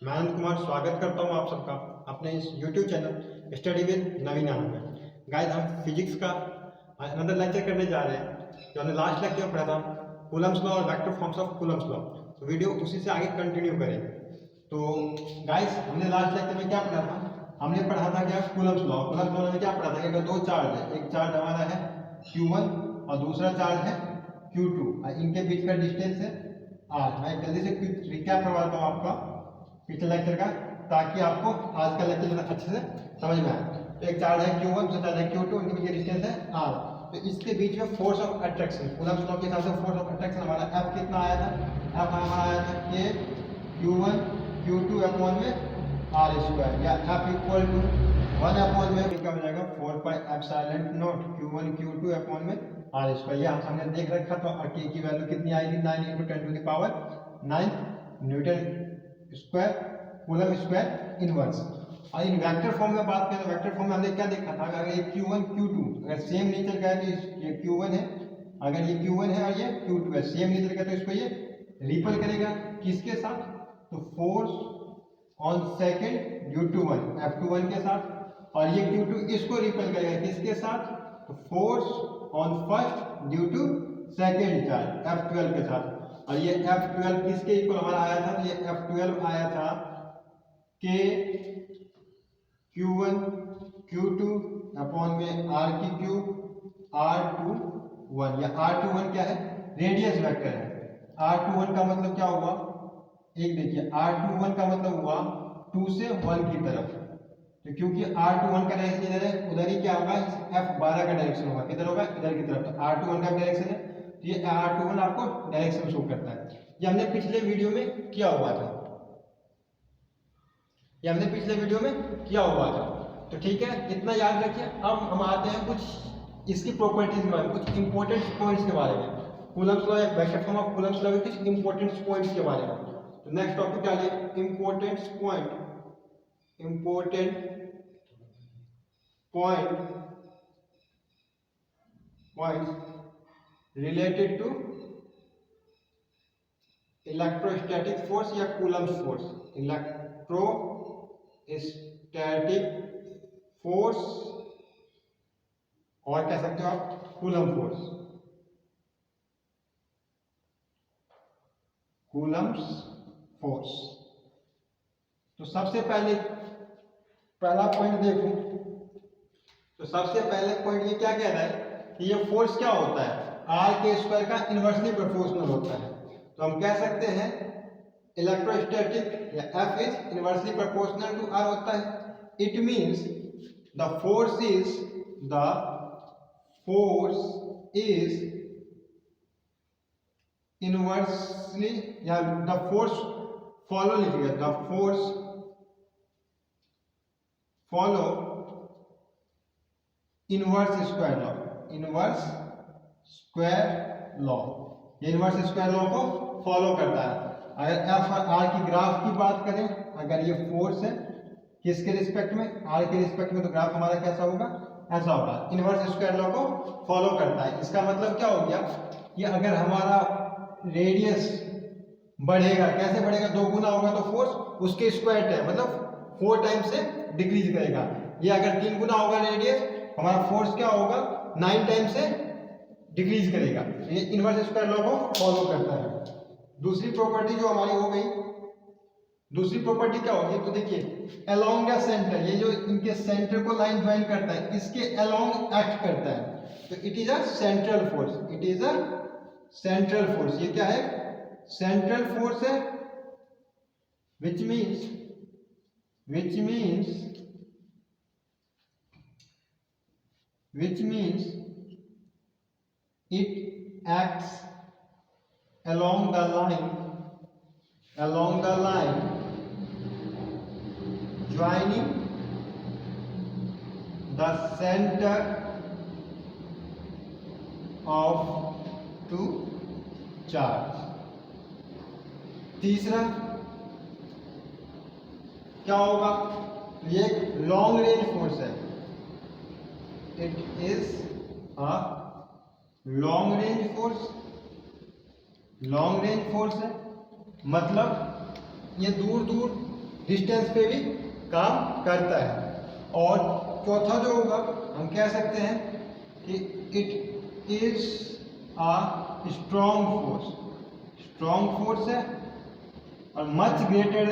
मैं आनंद कुमार स्वागत करता हूं आप सबका अपने इस YouTube चैनल स्टडी विद नवीन आनंद में। गाइस, हम फिजिक्स का अनदर लेक्चर करने जा रहे हैं जो हमने लास्ट लेक्चर में पढ़ा था, कूलम्ब्स लॉ और vector forms of Coulomb's law. तो वीडियो उसी से आगे कंटिन्यू करेंगे। तो गाइस, हमने लास्ट लेक्चर में क्या पढ़ा था? हमने पढ़ा था क्या? Coulomb's law. कूलम्ब्स लॉ में क्या पढ़ा था कि अगर दो चार्ज है, एक चार्ज हमारा है Q1 और दूसरा चार्ज है Q2, इनके बीच का डिस्टेंस है R। मैं जल्दी से रिकैप करवाता हूँ आपका पिछले लेक्चर का, ताकि आपको आज का लेक्चर अच्छे से समझ में आए। तो एक चार्ज है Q1, दूसरा चार्ज है Q2, उनके बीच डिस्टेंस है R। तो इसके बीच में force of attraction, Coulomb's law के हिसाब से फोर्स ऑफ अट्रैक्शन हमारा F कितना आया था? F हमारा आया था K Q1 Q2 अपॉन में R स्क्वायर, या F इक्वल टू 1 अपॉन में क्या हो जाएगा 4 pi epsilon not Q1 Q2 upon में R स्क्वायर। ये हम सामने देख रखा था। और K की वैल्यू कितनी आएगी? 9 × 10⁻9 Newton square coulomb square inverse. और इन वेक्टर फॉर्म में बात करें, वेक्टर फॉर्म में हमने क्या देखा था? अगर ये Q1 Q2 अगर सेम नेचर का है तो ये Q1 है, अगर ये Q1 है और ये Q2 है, सेम नेचर का, तो इसको ये रिपल करेगा किसके साथ? तो force on second due to 1 F21 के साथ। और ये Q2 इसको रिपल करेगा किसके साथ? तो force on first due to second charge F12 के साथ। और ये F12 किसके इक्वल हमारा आया था? तो ये F12 आया था K Q1 Q2 अपॉन में R की क्यूब R21, या R21 क्या है? रेडियस वेक्टर है। R21 का मतलब क्या हुआ? एक देखिए, R21 का मतलब हुआ 2 से 1 की तरफ। तो क्योंकि R21 का डायरेक्शन इधर है, उधर ही क्या होगा? F12 का डायरेक्शन होगा, किधर होगा? इधर की तरफ। तो R21 का डायरेक्शन है, तो ये R21 आपको डायरेक्शन शो करता है। ये हमने पिछले वीडियो में किया हुआ था, ये हमने पिछले वीडियो में किया हुआ था। तो ठीक है, इतना याद रखिए। अब हम आते हैं कुछ इसकी प्रॉपर्टीज के बारे में, कुछ इंपॉर्टेंट पॉइंट्स के बारे में। कूलम्ब्स लॉ, एक vector form of Coulomb's law के कुछ इंपॉर्टेंट पॉइंट्स के बारे में। तो नेक्स्ट टॉपिक क्या है? Important point, important points related to electrostatic force या कूलम्ब्स फोर्स। इलेक्ट्रोस्टैटिक फोर्स, और कह सकते हो आप कूलम्ब फोर्स, कूलम्ब्स फोर्स। तो सबसे पहला पॉइंट देखो, तो सबसे पहले पॉइंट ये क्या कह रहा है कि ये फोर्स क्या होता है? R के स्क्वायर का इनवर्सली प्रोपोर्शनल होता है। तो हम कह सकते हैं इलेक्ट्रोस्टैटिक या F is inversely proportional to R होता है। It means the force is inversely, या द फोर्स फॉलो लिखिएगा, the force follow inverse square law, inverse square law. ये इनवर्स स्क्वायर लॉ को फॉलो करता है। अगर F और R की ग्राफ की बात करें, अगर ये फोर्स है किसके रिस्पेक्ट में? R के रिस्पेक्ट में, तो ग्राफ हमारा कैसा होगा? ऐसा होगा। इनवर्स स्क्वायर लॉ को फॉलो करता है। इसका मतलब क्या हो गया कि अगर हमारा रेडियस बढ़ेगा, कैसे बढ़ेगा? 2 गुना होगा तो फोर्स उसके स्क्वायर टाइम, मतलब 4 टाइम से डिक्रीज करेगा। ये अगर 3 गुना होगा रेडियस, हमारा फोर्स क्या होगा? 9 टाइम से डिक्रीज करेगा। ये इनवर्स स्क्वायर लॉ को फॉलो करता है। दूसरी प्रॉपर्टी जो हमारी हो गई, दूसरी प्रॉपर्टी क्या होगी? तो देखिए, अलोंग द सेंटर, ये जो इनके सेंटर को लाइन ज्वाइन करता है, इसके अलोंग एक्ट करता है। तो it is a central force, it is a central force. ये क्या है? सेंट्रल फोर्स है, which means it acts along the line joining the center of two charge। तीसरा क्या होगा? ये एक लॉन्ग रेंज फोर्स है, it is a long range force. Long range force है मतलब ये दूर दूर डिस्टेंस पे भी काम करता है। और चौथा जो होगा हम कह सकते हैं कि it is a strong force, strong force है और much greater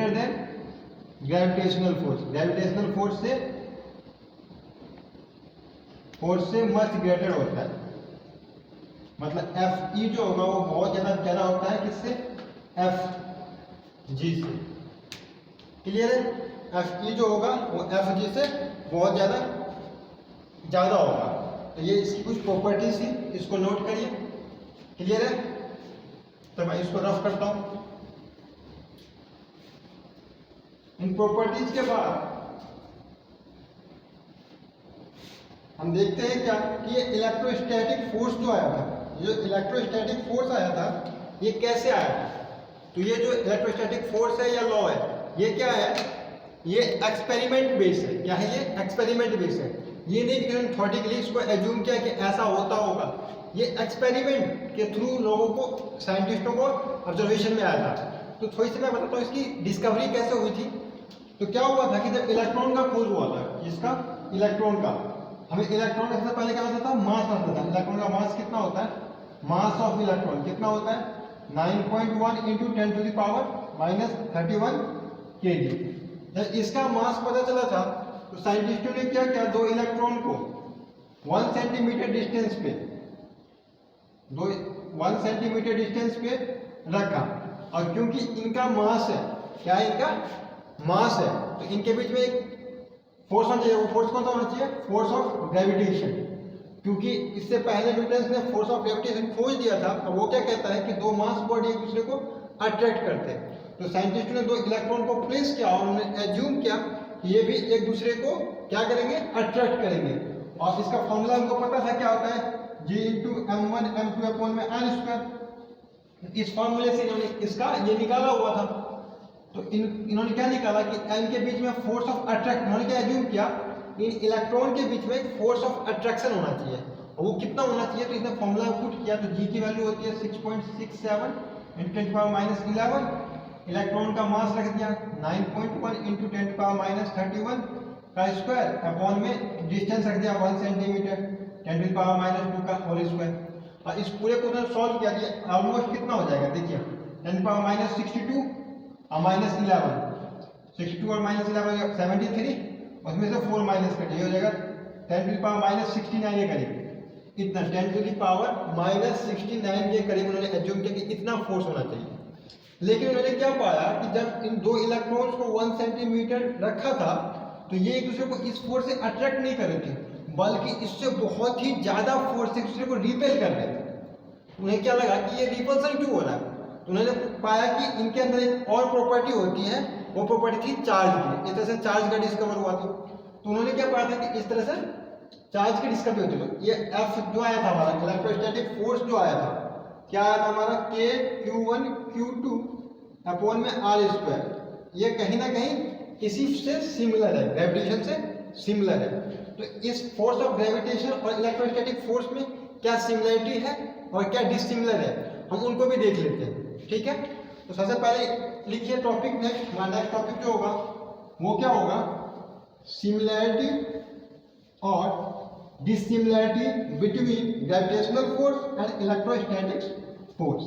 than gravitational force, gravitational force से मच ग्रेटर होता है। मतलब एफ ई जो होगा वो बहुत ज़्यादा होता है किससे, एफ जी से। क्लियर है? एफ ई जो होगा वो एफ जी से बहुत ज़्यादा होगा। तो ये इसकी कुछ प्रॉपर्टीज थी, इसको नोट करिए। क्लियर है? तो मैं इसको रफ करता हूँ। इन प्रॉपर्टीज के बाद हम देखते हैं क्या कि ये इलेक्ट्रोस्टैटिक फोर्स जो आया था, जो इलेक्ट्रोस्टैटिक फोर्स आया था ये कैसे आया था। तो ये जो इलेक्ट्रोस्टैटिक फोर्स है या लॉ है, ये क्या है, ये एक्सपेरिमेंट बेस है। क्या है ये? एक्सपेरिमेंट बेस है। ये नहीं कि हमने थ्योरेटिकली इसको एज्यूम किया कि ऐसा होता होगा, ये एक्सपेरिमेंट के थ्रू लोगों को, साइंटिस्टों को ऑब्जर्वेशन में आया था। तो थोड़ी सी मैं बताता हूँ इसकी डिस्कवरी कैसे हुई थी। तो क्या हुआ था कि जब इलेक्ट्रॉन का खोज हुआ था, इसका इलेक्ट्रॉन का, हमें इलेक्ट्रॉन का सबसे पहले क्या होता था, मास होता था। इलेक्ट्रॉन का मास कितना होता है, मास ऑफ इलेक्ट्रॉन कितना होता है, 9.1 into 10 to the power -31 kg। जब इसका मास पता चला था तो साइंटिस्टों ने क्या किया, दो इलेक्ट्रॉन को 1 सेंटीमीटर डिस्टेंस पे, 1 सेंटीमीटर डिस्टेंस पे रखा। और क्योंकि इनका मास है, क्या है, इनका मास है, तो इनके बीच में एक फोर्स होना चाहिए। वो फोर्स कौन सा होना चाहिए, फोर्स ऑफ ग्रेविटेशन। क्योंकि इससे पहले न्यूटन ने फोर्स ऑफ ग्रेविटेशन खोज दिया था। अब वो क्या कहता है कि दो मास बॉडी एक दूसरे को अट्रैक्ट करते हैं। तो साइंटिस्टों ने दो इलेक्ट्रॉन को प्लेस किया और उन्होंने एज्यूम किया कि ये भी एक दूसरे को क्या करेंगे, अट्रैक्ट करेंगे। और इसका फॉर्मूला हमको पता था क्या होता है, G into m1 m2 upon में n स्क्वायर। इस फॉर्मूले से इन्होंने इसका ये निकाला हुआ था। तो इन्होंने क्या निकाला कि m के बीच में फोर्स ऑफ अट्रैक्ट, उन्होंने क्या एज्यूम किया, इन इलेक्ट्रॉन के बीच में एक फोर्स ऑफ अट्रैक्शन होना चाहिए। और वो कितना होना चाहिए, तो इसने फॉर्मूला पुट किया। तो G की वैल्यू होती है 6.67 इंटू 10 पावर -11। इलेक्ट्रॉन का मास रख दिया 9.1 इंटू 10 पावर -31 का स्क्वायर अपॉन में डिस्टेंस रख दिया 1 सेंटीमीटर 10 पावर -2 का होल स्क्वायर। और इस पूरे को उन्होंने सॉल्व किया कि ऑलमोस्ट कितना हो जाएगा, देखिए 10 पावर -62 और -11, 62 और -11 73, उसमें से 4 माइनस कट, ये हो जाएगा 10 टू द पावर -69 के करीब। इतना 10 टू द पावर -69 के करीब उन्होंने एज्यूम किया कि इतना फोर्स होना चाहिए। लेकिन उन्होंने क्या पाया कि जब इन दो इलेक्ट्रॉन्स को 1 सेंटीमीटर रखा था तो ये एक दूसरे को इस फोर्स से अट्रैक्ट नहीं कर रहे थे, बल्कि इससे बहुत ही ज्यादा फोर्स से एक दूसरे को रिपेल कर रहे थे। उन्हें क्या लगा कि ये रिपल्सन क्यों हो रहा है, तो उन्होंने पाया कि इनके अंदर एक और प्रॉपर्टी होती है, वो प्रॉपर्टी थी चार्ज की। इस तरह से चार्ज का डिस्कवर हुआ था। तो उन्होंने क्या पाया था कि इस तरह से चार्ज की डिस्कवरी होती है। ये एफ जो आया था हमारा इलेक्ट्रोस्टैटिक फोर्स जो आया था, क्या आया था हमारा, K Q1 Q2 अपॉन में R स्क्वायर। ये कहीं ना कहीं इसी से सिमिलर है, ग्रेविटेशन से सिमिलर है। तो इस फोर्स ऑफ ग्रेविटेशन और इलेक्ट्रोस्टैटिक फोर्स में क्या सिमिलरिटी है और क्या डिसिमिलर है, हम उनको भी देख लेते हैं। ठीक है, तो सबसे पहले लिखिए टॉपिक। नेक्स्ट हमारा नेक्स्ट टॉपिक जो होगा वो क्या होगा, सिमिलैरिटी और dissimilarity between gravitational force and electrostatic force.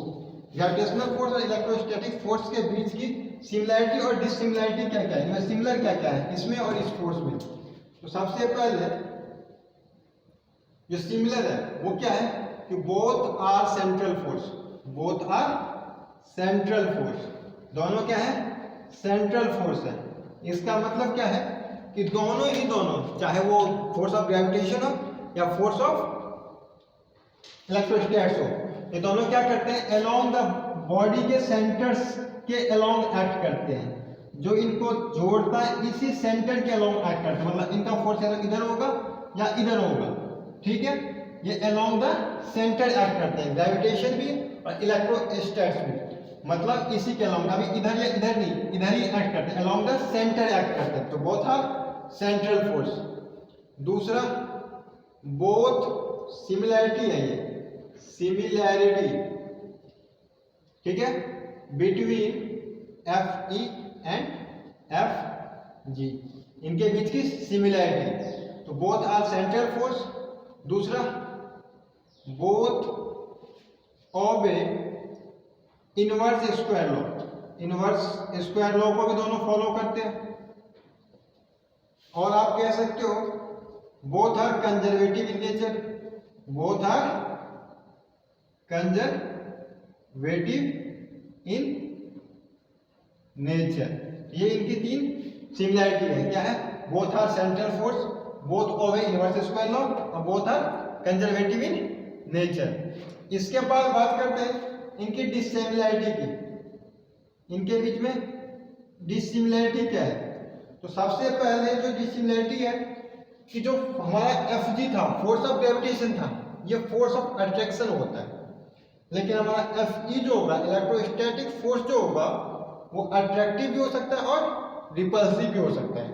Gravitational force और इलेक्ट्रोस्टैटिक फोर्स के बीच की सिमिलैरिटी और डिसिमिलैरिटी क्या क्या है, इनमें सिमिलर क्या क्या है इसमें और इस फोर्स में। तो सबसे पहले जो सिमिलर है वो क्या है कि both are central force, both are central force, दोनों क्या है, सेंट्रल फोर्स है। इसका मतलब क्या है कि दोनों ही दोनों, चाहे वो फोर्स ऑफ ग्रेविटेशन हो या फोर्स ऑफ इलेक्ट्रोस्टैटिक्स हो, ये दोनों क्या करते हैं, अलोंग द बॉडी के सेंटर्स के अलोंग एक्ट करते हैं। जो इनको जोड़ता है इसी सेंटर के अलोंग एक्ट करते हैं। मतलब इनका फोर्स इधर होगा या इधर होगा, ठीक है, ये अलोंग द सेंटर एक्ट करते हैं, ग्रेविटेशन भी और इलेक्ट्रोस्टैटिक्स भी। मतलब इसी के अलोंग, अभी इधर या इधर नहीं, इधर ही एक्ट करते हैं, अलोंग द सेंटर एक्ट करते हैं। तो बोथ आर सेंट्रल फोर्स। दूसरा, बोथ सिमिलैरिटी है, ये सिमिलैरिटी, ठीक है, between F E and F G, इनके बीच की सिमिलैरिटी। तो बोथ आर सेंट्रल फोर्स। दूसरा, both obey inverse square law. Inverse square law को भी दोनों फॉलो करते हैं। और आप कह सकते हो both are conservative in nature. Both are conservative in nature. ये इनकी तीन सिमिलैरिटी है। क्या है? Both are central force, both obey inverse square law और both are conservative in nature. इसके बाद बात करते हैं इनकी डिसिमिलैरिटी की। इनके बीच में डिसिमिलैरिटी क्या है? तो सबसे पहले जो डिसिमिलैरिटी है कि जो हमारा एफ जी था, फोर्स ऑफ ग्रेविटेशन था, ये फोर्स ऑफ अट्रैक्शन होता है। लेकिन हमारा एफ ई जो होगा, इलेक्ट्रोस्टैटिक फोर्स जो होगा, वो अट्रैक्टिव भी हो सकता है और रिपल्सिव भी हो सकता है।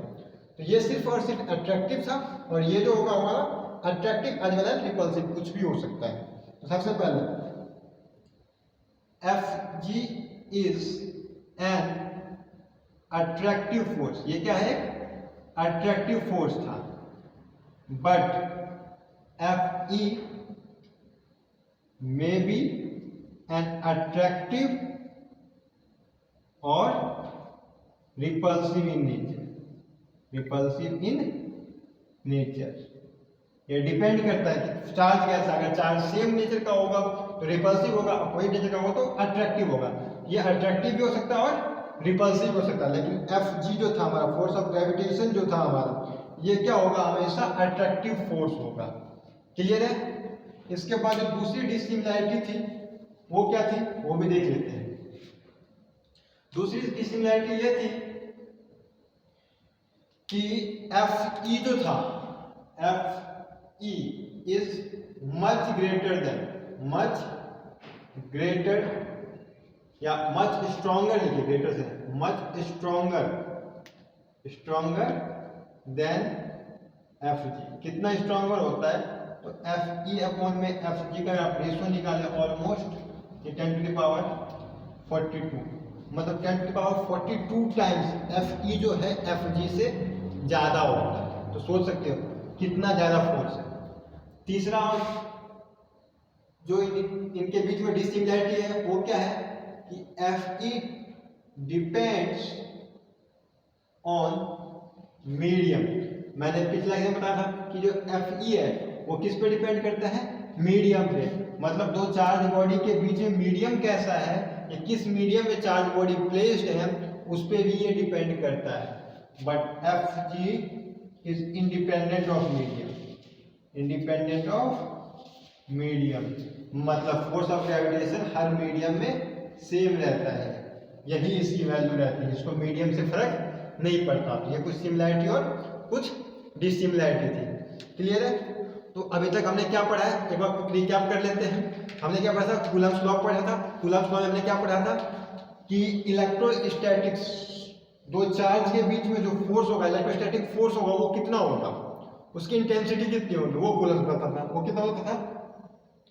तो ये सिर्फ और सिर्फ अट्रैक्टिव था, और ये जो होगा हमारा attractive as well as repulsive, कुछ भी हो सकता है। तो सबसे पहले F G is an attractive force. ये क्या है? अट्रैक्टिव फोर्स था। But F E may be an attractive और repulsive in nature. Repulsive in nature, ये डिपेंड करता है कि चार्ज कैसा। अगर चार्ज सेम नेचर का होगा तो रिपल्सिव होगा, वही नेचर का होगा तो अट्रैक्टिव होगा। ये अट्रैक्टिव भी हो सकता है और रिपल्सिव हो सकता है। लेकिन एफ जी जो था हमारा, फोर्स ऑफ ग्रेविटेशन जो था हमारा, ये क्या होगा? हमेशा अट्रैक्टिव फोर्स होगा। क्लियर है? इसके बाद जो दूसरी डिसिमिलैरिटी थी वो क्या थी, वो भी देख लेते हैं। दूसरी डिसिमिलैरिटी ये थी कि एफ ई जो था, F E is much greater than, much greater या मच स्ट्रॉन्गर, लिखिए ग्रेटर से, much stronger than F G. कितना स्ट्रॉन्गर होता है? तो एफ ई अपॉन में एफ जी का आप रेशियो निकालें, ऑलमोस्ट 10 टू द पावर 42, मतलब 10 टू द पावर 42 टाइम्स एफ ई जो है एफ जी से ज्यादा होता है। तो सोच सकते हो कितना ज्यादा फोर्स है। तीसरा जो इनके बीच में डिसिमिलैरिटी है वो क्या है कि F E depends on medium. मैंने पिछला एग्जाम बताया था कि जो एफ ई है वो किस पे डिपेंड करता है? मीडियम पे। मतलब दो चार्ज बॉडी के बीच में मीडियम कैसा है, या किस मीडियम में चार्ज बॉडी प्लेस्ड है, उस पे भी ये डिपेंड करता है। But F G is independent of medium. Independent of medium मतलब फोर्स ऑफ ग्रेविटेशन हर मीडियम में सेम रहता है, यही इसकी वैल्यू रहती है। इसको मीडियम से फर्क नहीं पड़ता। तो ये कुछ सिमिलैरिटी और कुछ डिसिमिलैरिटी थी। क्लियर है? तो अभी तक हमने क्या पढ़ा है, एक बार क्विक रिकैप कर लेते हैं। हमने क्या पढ़ा था? कूलम्ब्स लॉ पढ़ा था। कूलम्ब्स लॉ में हमने क्या पढ़ा था कि इलेक्ट्रोस्टैटिक्स, दो चार्ज के बीच में जो फोर्स होगा, इलेक्ट्रोस्टैटिक फोर्स होगा, वो कितना होगा, उसकी इंटेंसिटी कितनी होगी, वो कूलम्ब्स बताता था। वो कितना होता था?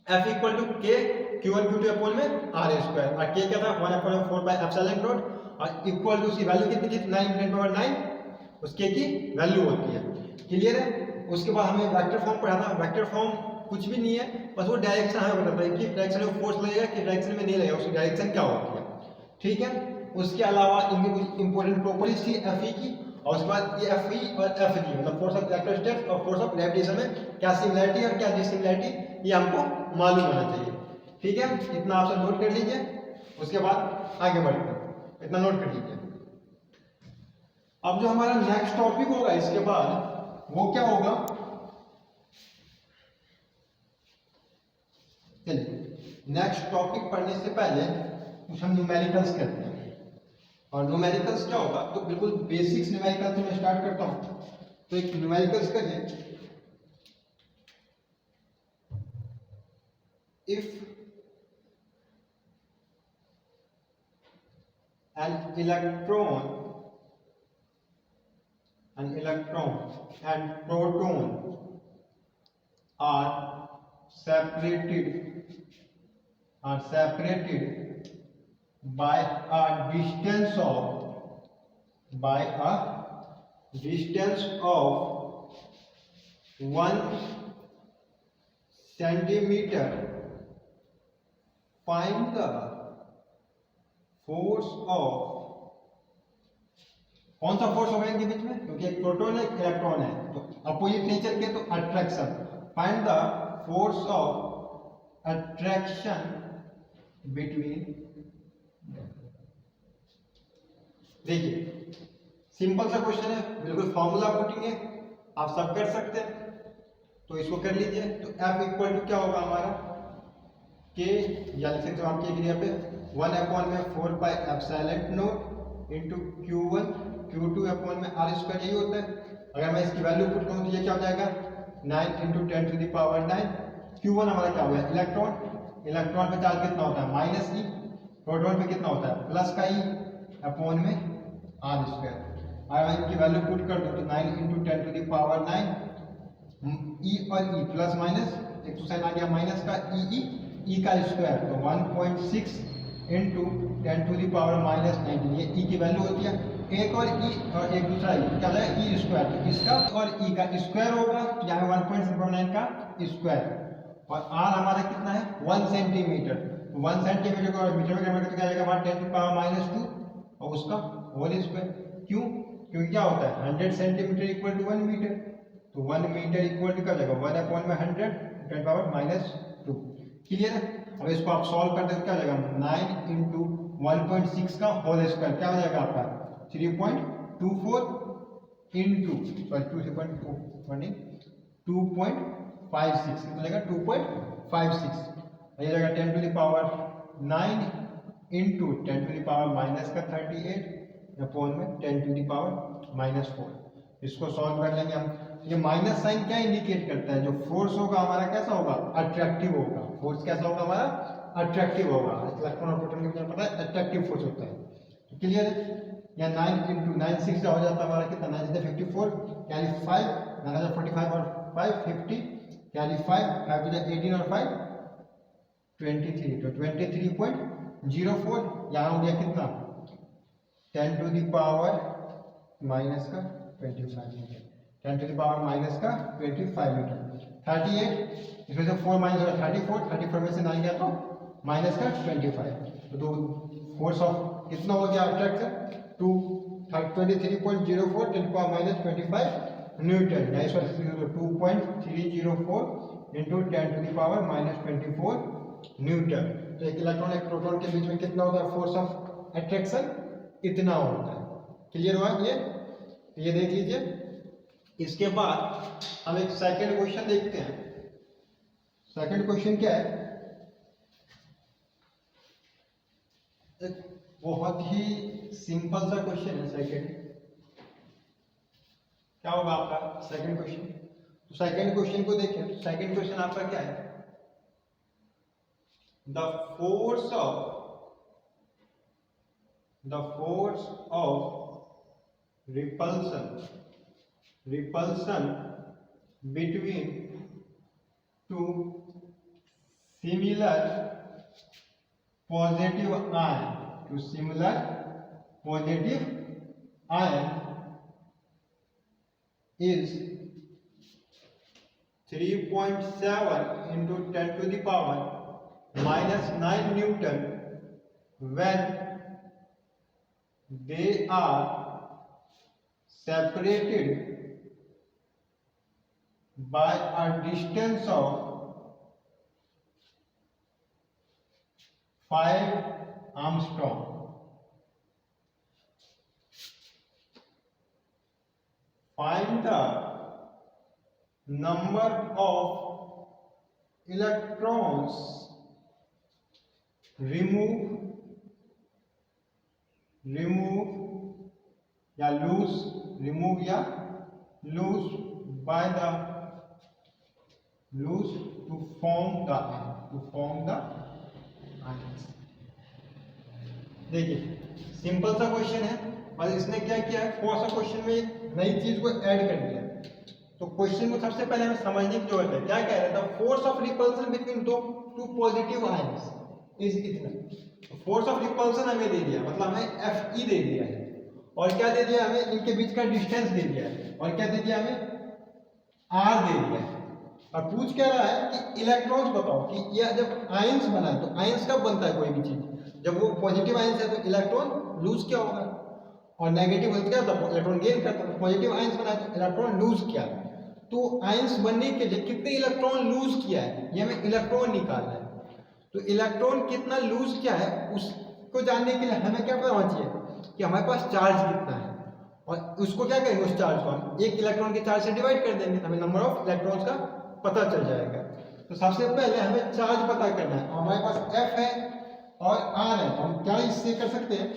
F इक्वल टू के Q1 Q2 अपॉन में आर स्क्वायर, और के क्या था 1/4 बाय एप्सिलॉन नॉट, और इक्वल टू उसकी वैल्यू कितनी थी 9 × 10⁹ उसके की वैल्यू होती है। क्लियर है? उसके बाद हमें वेक्टर फॉर्म पढ़ा था। वेक्टर फॉर्म कुछ भी नहीं है, बस वो डायरेक्शन हमें बताता है कि डायरेक्शन में फोर्स लगेगा कि डायरेक्शन में नहीं लगेगा, उसकी डायरेक्शन क्या होती है। ठीक है? उसके अलावा इनकी कुछ इंपॉर्टेंट प्रॉपर्टीज थी एफ ई की, और उसके बाद ये एफ ई और एफ जी मतलब फोर्स ऑफ इलेक्ट्रोस्टैटिक्स और फोर्स ऑफ ग्रेविटेशन में क्या सिमिलैरिटी और क्या डिसिमिलैरिटी, ये हमको मालूम होना चाहिए। ठीक है? इतना आप सब नोट कर लीजिए, उसके बाद आगे बढ़ते हैं। इतना नोट कर लीजिए। अब जो हमारा नेक्स्ट टॉपिक होगा इसके बाद वो क्या होगा, चलिए नेक्स्ट टॉपिक पढ़ने से पहले कुछ हम न्यूमेरिकल्स करते हैं। और न्यूमेरिकल्स क्या होगा, तो बिल्कुल बेसिक्स न्यूमेरिकल से मैं स्टार्ट करता हूँ। तो एक न्यूमेरिकल्स करिए। If an electron and proton are separated by a distance of 1 centimeter, find the force of, कौन सा फोर्स होगा इनके बीच में, क्योंकि एक प्रोटॉन है एक इलेक्ट्रॉन है तो अपोजिट नेचर के, तो attraction, find the force of attraction between. देखिए सिंपल सा क्वेश्चन है, बिल्कुल फॉर्मूला पुटिंग है, आप सब कर सकते हैं, तो इसको कर लीजिए। तो F इक्वल टू क्या होगा हमारा, K या लिख सकते हो आप एरिया पे 1/4 pi epsilon not into Q1 Q2 upon में R स्क्वायर, यही होता है। अगर मैं इसकी वैल्यू पुट करूँ तो ये क्या हो जाएगा 9 into 10 to the power 9। Q1 हमारा क्या होगा इलेक्ट्रॉन, इलेक्ट्रॉन पे चार्ज कितना होता है माइनस ई, प्रोटॉन पे कितना होता है प्लस का ई अपॉन में R स्क्वायर। अगर मैं इनकी वैल्यू पुट कर दूँ तो 9 इंटू 10 टू द पावर 9, ई और ई प्लस माइनस एक तो साइन आ गया माइनस का ई का स्क्वायर, तो 1.6 into 10 to the power minus 19, ये ई की वैल्यू होती है। एक और ई और एक दूसरा ई क्या होगा ई स्क्वायर, तो इसका और ई का स्क्वायर होगा, तो यहाँ 1.9 का स्क्वायर, और आर हमारा कितना है 1 सेंटीमीटर, 1 सेंटीमीटर को मीटर में कन्वर्ट करके क्या आएगा हमारा 10 टू पावर माइनस 2 और उसका होल स्क्वायर। क्यों, क्योंकि क्या होता है 100 सेंटीमीटर इक्वल टू 1 मीटर, तो 1 मीटर इक्वल टू क्या हो जाएगा 1/100 10 पावर माइनस 2। क्लियर है। अब इसको आप सॉल्व कर देते क्या हो जाएगा 9 इंटू 1.6 का होल स्क्वायर क्या हो जाएगा आपका 3.24 इंटू सॉरी 2.56 कितना जाएगा 2.56, ये जाएगा 10 to the power 9 into 10 to the power minus का 38 अपॉन में 10 टू द पावर माइनस 4। इसको सॉल्व कर लेंगे हम। ये माइनस साइन क्या इंडिकेट करता है, जो फोर्स होगा हमारा कैसा होगा अट्रैक्टिव होगा, फोर्स कैसा होगा हमारा अट्रैक्टिव होगा, इलेक्ट्रॉन और प्रोटॉन के बीच में पता है अट्रैक्टिव फोर्स होता है। तो क्लियर है। या 9 इंटू 9 6 हो जाता है हमारा कितना 9 से 54 कैरी 5 9 से 45 और 5 50 कैरी 5 5 to the 18 और 5 23, तो 23.04 यहाँ हो गया कितना 10 टू द पावर माइनस का 25 metre, 10 to the power minus का 25 मीटर। 38 इसमें से 4 माइनस होगा 34 में से 9 गया तो माइनस का 25, तो फोर्स ऑफ कितना हो गया attraction 23.04 10 to power minus 25 newton, या इसको 2.304 into 10 to the power minus 24 newton. तो एक इलेक्ट्रॉन एक प्रोटॉन के बीच में कितना होता है फोर्स ऑफ अट्रैक्शन इतना होता है। क्लियर हुआ ये देख लीजिए। इसके बाद हम एक सेकंड क्वेश्चन देखते हैं। सेकंड क्वेश्चन क्या है, एक बहुत ही सिंपल सा क्वेश्चन है। सेकंड क्या होगा आपका सेकंड क्वेश्चन, तो सेकंड क्वेश्चन को देखें। तो सेकंड क्वेश्चन आपका क्या है, the force of repulsion between two similar positive ion is 3.7 into 10 to the power minus 9 Newton when they are separated by a distance of 5 Armstrong. Find the number of electrons remove या lose to form the ions। देखिए simple सा question है, और इसने क्या किया है थोड़ा सा क्वेश्चन में एक नई चीज को ऐड कर दिया। तो क्वेश्चन को सबसे पहले हमें समझने की जरूरत है। क्या कह रहा था, force of repulsion between two positive ions is इतना। फोर्स ऑफ रिपल्सन हमें दे दिया, मतलब हमें एफ ई दे दिया है, और क्या दे दिया हमें, इनके बीच का डिस्टेंस दे दिया है, और क्या दे दिया हमें, आर दे दिया है। और पूछ क्या रहा है कि इलेक्ट्रॉन्स बताओ कि यह जब आयंस बना है, तो आयंस कब बनता है कोई भी चीज, जब वो पॉजिटिव आयंस है तो इलेक्ट्रॉन लूज क्या होगा, और नेगेटिव होता क्या होता है, इलेक्ट्रॉन गेन करता है। पॉजिटिव आयंस बना है तो इलेक्ट्रॉन लूज किया, तो आयंस बनने के लिए कितने इलेक्ट्रॉन लूज किया है, ये हमें इलेक्ट्रॉन निकालना है। तो इलेक्ट्रॉन कितना लूज किया है उसको जानने के लिए हमें क्या पता होना चाहिए कि हमारे पास चार्ज कितना है, और उसको क्या करेंगे, उस चार्ज को हम एक इलेक्ट्रॉन के चार्ज से डिवाइड कर देंगे, हमें नंबर ऑफ इलेक्ट्रॉन्स का पता चल जाएगा। तो सबसे पहले हमें चार्ज पता करना है, हमारे पास एफ है और आर है, तो हम क्या इससे कर सकते हैं,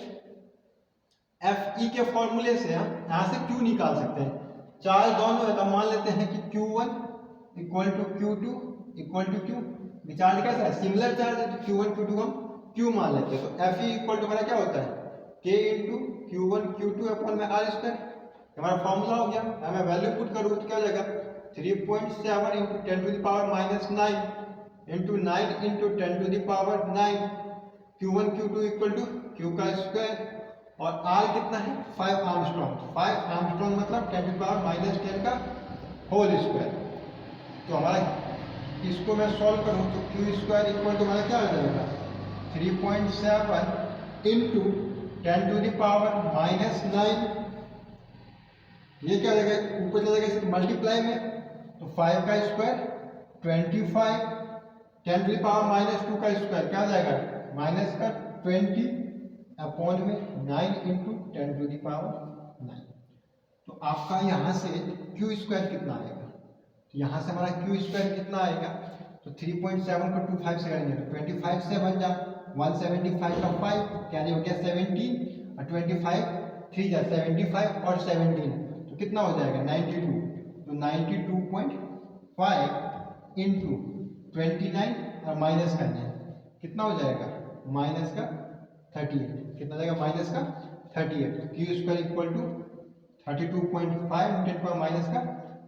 एफ ई के फॉर्मूले से हम यहाँ से क्यू निकाल सकते हैं। चार्ज दोनों है तो मान लेते हैं कि Q1 equal to Q2 equal to Q। Charge कैसा है, सिमिलर चार्ज है, तो Q1 Q2 हम Q मान लेते हैं। तो एफ ई इक्वल टू हमारा क्या होता है, K into Q1 Q2 upon में आर स्क्वायर, हमारा फॉर्मूला हो गया। मैं वैल्यू पुट करूँ तो क्या हो जाएगा, 3.7 into 10 to the power minus 9 into 9 into 10 to the power 9, Q1 Q2 equal to Q का स्क्वायर, और R कितना है 5 आर्मस्ट्रॉन्ग, 5 आर्मस्ट्रॉन्ग मतलब 10 टू पावर माइनस 10 का होल स्क्वायर। तो हमारा इसको मैं सॉल्व करूँ तो क्यू स्क्वायर इक्वल टू हमारा क्या हो जाएगा, 3.7 into 10 to the power minus 9, ये क्या हो जाएगा, ऊपर चला जाएगा इसके मल्टीप्लाई में, तो 5 का square 25, 10 to the power minus 2 का स्क्वायर क्या हो जाएगा, माइनस का 20 अपॉन में 9 इंटू 10 टू द पावर 9। तो आपका यहाँ से क्यू स्क्वायर कितना आएगा, तो यहाँ से हमारा क्यू स्क्वायर कितना आएगा, तो 3.7 को 25 से करेंगे तो 25 से बन जा 175 का 5 कैरी हो गया 17, और 25 3 जा 75 और 17 तो कितना हो जाएगा 92, तो 92.5 इंटू 29 और माइनस करना है, कितना हो जाएगा माइनस का 38, कितना जाएगा माइनस का 38। तो Q square equal to 32.5 ten power minus का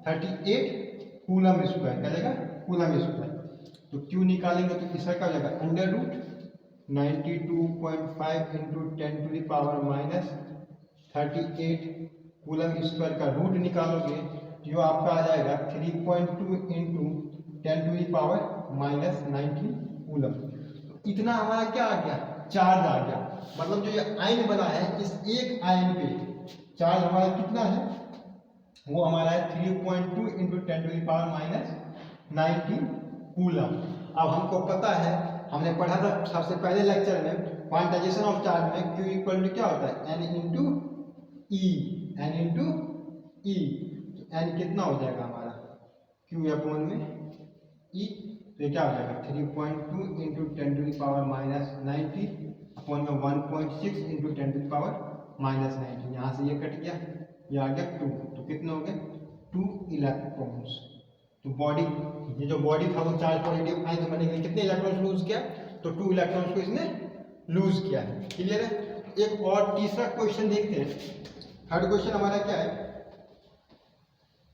38 कूलम स्क्वायर, क्या जाएगा कूलम स्क्वायर। तो क्यू निकालेंगे तो इसका क्या हो जाएगा under root 92.5 into 10 to the power minus 38 coulomb square का रूट निकालोगे जो आपका आ जाएगा 3.2 into 10 to the power minus 19 coulomb. तो इतना हमारा क्या आ गया, चार्ज आ गया, मतलब जो ये आयन बना है इस एक आयन पे चार्ज हमारा कितना है, वो हमारा है 3.2 into 10 to the power minus 19 coulomb. अब हमको पता है, हमने पढ़ा था सबसे पहले लेक्चर में क्वांटाइजेशन ऑफ चार्ज में Q इक्वल टू क्या होता है N इंटू ई, N इंटू ई। तो N कितना हो जाएगा हमारा Q अपॉन में E, तो क्या हो जाएगा 3.2 into 10 to the power minus 90 upon में 1.6 into 10 to the power minus 19, यहाँ से ये कट गया, ये आ गया 2, तो कितने हो गए 2 इलेक्ट्रॉन्स। तो बॉडी, ये जो बॉडी था वो चार्ज पॉजिटिव आयन बनने के लिए कितने इलेक्ट्रॉन्स लूज किया, तो 2 इलेक्ट्रॉन्स को इसने लूज किया है। क्लियर है। एक और तीसरा क्वेश्चन देखते हैं, थर्ड क्वेश्चन हमारा क्या है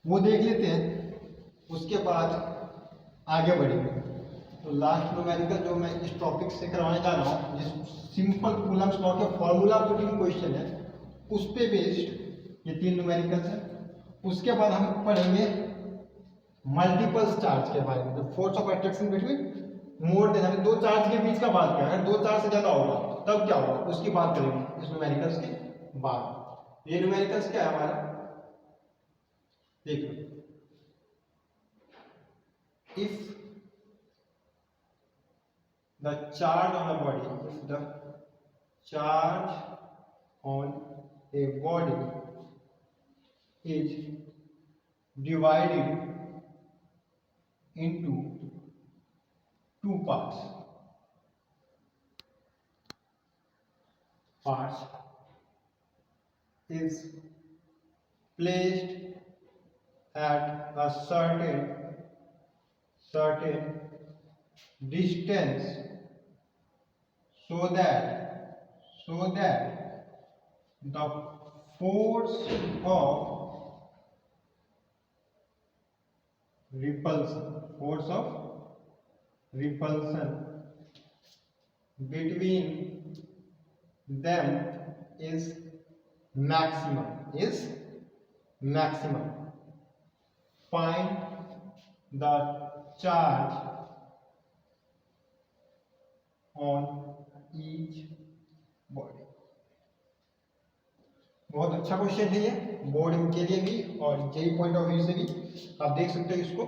वो देख लेते हैं, उसके बाद आगे बढ़ेंगे। तो लास्ट न्यूमेरिकल जो मैं इस टॉपिक से करवाने जा रहा हूँ, जिस सिंपल कूलम्स लॉ के फॉर्मूला पुटिंग क्वेश्चन है उस पे बेस्ड ये 3 न्यूमेरिकल्स हैं। उसके बाद हम पढ़ेंगे मल्टीपल चार्ज के बारे में, force of attraction between more than, हमें 2 चार्ज के बीच का बात किया, अगर 2 चार्ज से ज्यादा होगा तब क्या होगा उसकी बात करेंगे इस न्यूमेरिकल्स के बाद। ये न्यूमेरिकल्स क्या है हमारा, देखो if the charge on a body, if the charge on a body is divided into 2 parts is placed at a certain distance so that the force of repulsion between them is maximum. Find the charge on each body. बहुत अच्छा question है ये, board के लिए भी और JEE point of view से भी आप देख सकते हो इसको।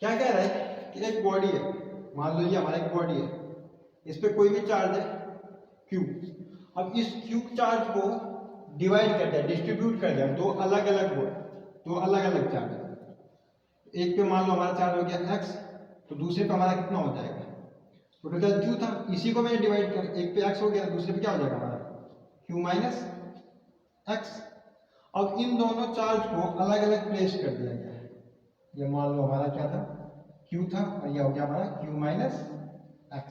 क्या कह रहा है कि एक बॉडी है, मान लो ये हमारा एक बॉडी है, इस पे कोई भी चार्ज है क्यू। अब इस क्यू चार्ज को डिवाइड कर दिया, डिस्ट्रीब्यूट कर दिया दो अलग अलग चार्ज। एक पे मान लो हमारा चार्ज हो गया x, तो दूसरे पे हमारा कितना हो जाएगा, तो टोटल q था, इसी को मैंने डिवाइड कर, एक पे x हो गया, दूसरे पे क्या हो जाएगा हमारा q माइनस x। अब इन दोनों चार्ज को अलग अलग प्लेस कर दिया गया है। ये मान लो हमारा क्या था, q था, और ये हो गया हमारा q माइनस x।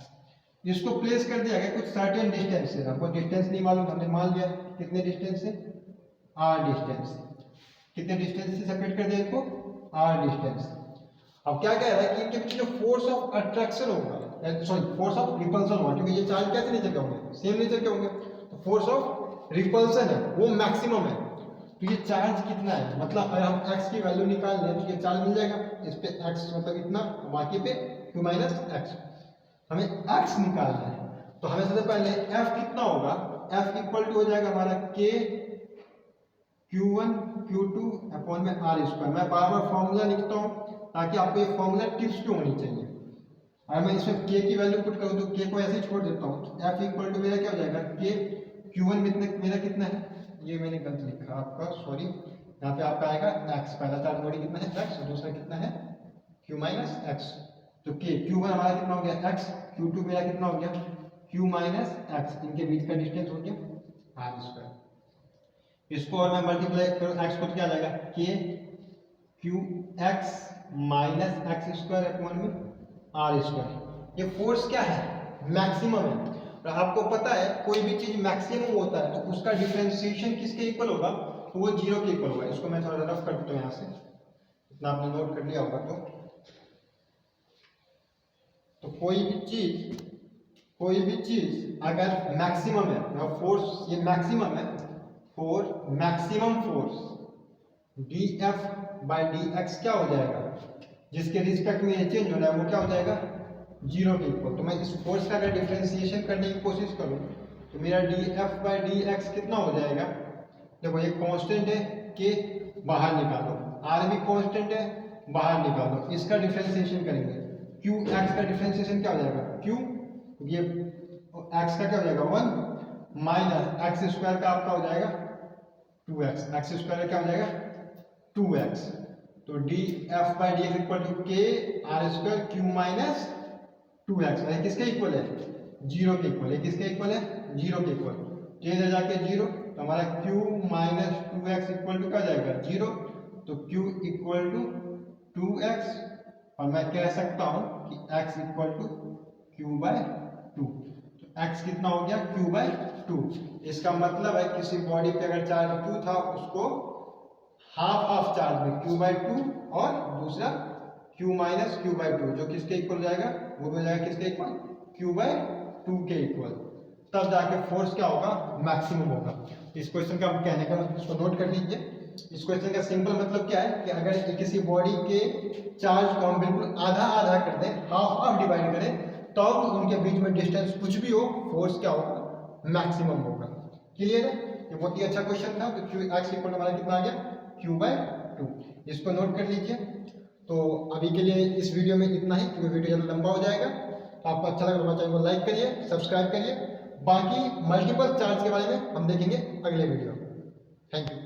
इसको प्लेस कर दिया गया कुछ सर्टेन डिस्टेंस से। आपको डिस्टेंस नहीं मालूम, हमने मान लिया कितने डिस्टेंस से, r डिस्टेंस से। कितने डिस्टेंस से सेपरेट कर दिया इनको, r डिस्टेंस। अब क्या कह रहा है कि इनके बीच जो फोर्स ऑफ अट्रैक्शन होगा, सॉरी फोर्स ऑफ रिपल्सन होगा, क्योंकि ये चार्ज कैसे नेचर के होंगे, सेम नेचर के होंगे, तो फोर्स ऑफ रिपल्सन है वो मैक्सिमम है। तो ये चार्ज कितना है, मतलब अगर हम x की वैल्यू निकाल लें तो ये चार्ज मिल जाएगा, इस पे x मतलब इतना, बाकी पे q माइनस x। हमें x निकालना है, तो हमें सबसे पहले f कितना होगा, f इक्वल टू हो जाएगा हमारा k q1 q2 अपॉन में r स्क्वायर। मैं बार बार फॉर्मूला लिखता हूँ ताकि आपको ये फॉर्मूला टिप्स पे होनी चाहिए। अगर मैं इसमें k की वैल्यू पुट करूँ तो k को ऐसे ही छोड़ देता हूँ, तो f इक्वल टू मेरा क्या हो जाएगा, k q1 मेरा कितना है, ये मैंने गलत लिखा आपका, सॉरी, यहाँ पे आपका आएगा x, पहला चार्ज बॉडी कितना है x, दूसरा कितना है q माइनस x। तो q1 हमारा कितना हो गया x, q2 मेरा कितना हो गया q माइनस x, इनके बीच का डिस्टेंस हो गया r स्क्वायर। इसको और मैं मल्टीप्लाई करूँ x को तो क्या आ जाएगा k qx minus x square upon में r स्क्वायर। ये फोर्स क्या है, मैक्सिमम है। और आपको पता है कोई भी चीज मैक्सिमम होता है तो उसका डिफरेंशिएशन किसके इक्वल होगा, तो वो 0 के इक्वल होगा। इसको मैं थोड़ा रफ कर देता हूँ यहाँ से, इतना आपने नोट कर लिया होगा। तो कोई भी चीज अगर मैक्सिमम है, फोर्स ये मैक्सिमम है, for maximum force dF by dx क्या हो जाएगा, जिसके रिस्पेक्ट में ये चेंज हो रहा है वो क्या हो जाएगा 0 के इक्वल। तो मैं इस फोर्स का अगर डिफरेंशिएशन करने की कोशिश करूं तो मेरा dF बाई dx कितना हो जाएगा, देखो ये कांस्टेंट है, k बाहर निकालो, r भी कांस्टेंट है, बाहर निकालो, इसका डिफरेंशिएशन करेंगे, qx का डिफरेंशिएशन क्या हो जाएगा q, ये x का क्या हो जाएगा 1 माइनस x स्क्वायर का आपका हो जाएगा 2x, x स्क्वायर क्या हो जाएगा 2x। तो dF by dx equal to k r square q minus 2x। ये किसके इक्वल है, 0 के इक्वल है। किसके इक्वल है, 0 के इक्वल। ये इधर जाके 0, तो हमारा q minus 2x equal to क्या जाएगा 0, तो q इक्वल टू 2x, और मैं कह सकता हूं कि x equal to q by 2। तो x कितना हो गया q बाय 2। इसका मतलब है किसी बॉडी पे अगर चार्ज q था उसको हाफ चार्ज में q बाय 2 और दूसरा q माइनस q बाय 2 जो किसके इक्वल जाएगा, वो हो जाएगा किसके इक्वल q बाय 2 के इक्वल। तब जाके फोर्स क्या होगा, मैक्सिमम होगा। इस क्वेश्चन का कहने का इसको नोट कर लीजिए। इस क्वेश्चन का सिंपल मतलब क्या है कि अगर किसी बॉडी के चार्ज को हम बिल्कुल आधा कर दें, हाफ डिवाइड करें, तो उनके बीच में डिस्टेंस कुछ भी हो, फोर्स क्या होगा, मैक्सिमम होगा। क्लियर है, ये बहुत ही अच्छा क्वेश्चन था। तो q x इक्वल हमारा कितना आ गया q बाय 2, इसको नोट कर लीजिए। तो अभी के लिए इस वीडियो में इतना ही, क्योंकि वीडियो ज़्यादा लंबा हो जाएगा। आपको अच्छा लगा तो हमारे चैनल को लाइक करिए, सब्सक्राइब करिए। बाकी मल्टीपल चार्ज के बारे में हम देखेंगे अगले वीडियो। Thank you.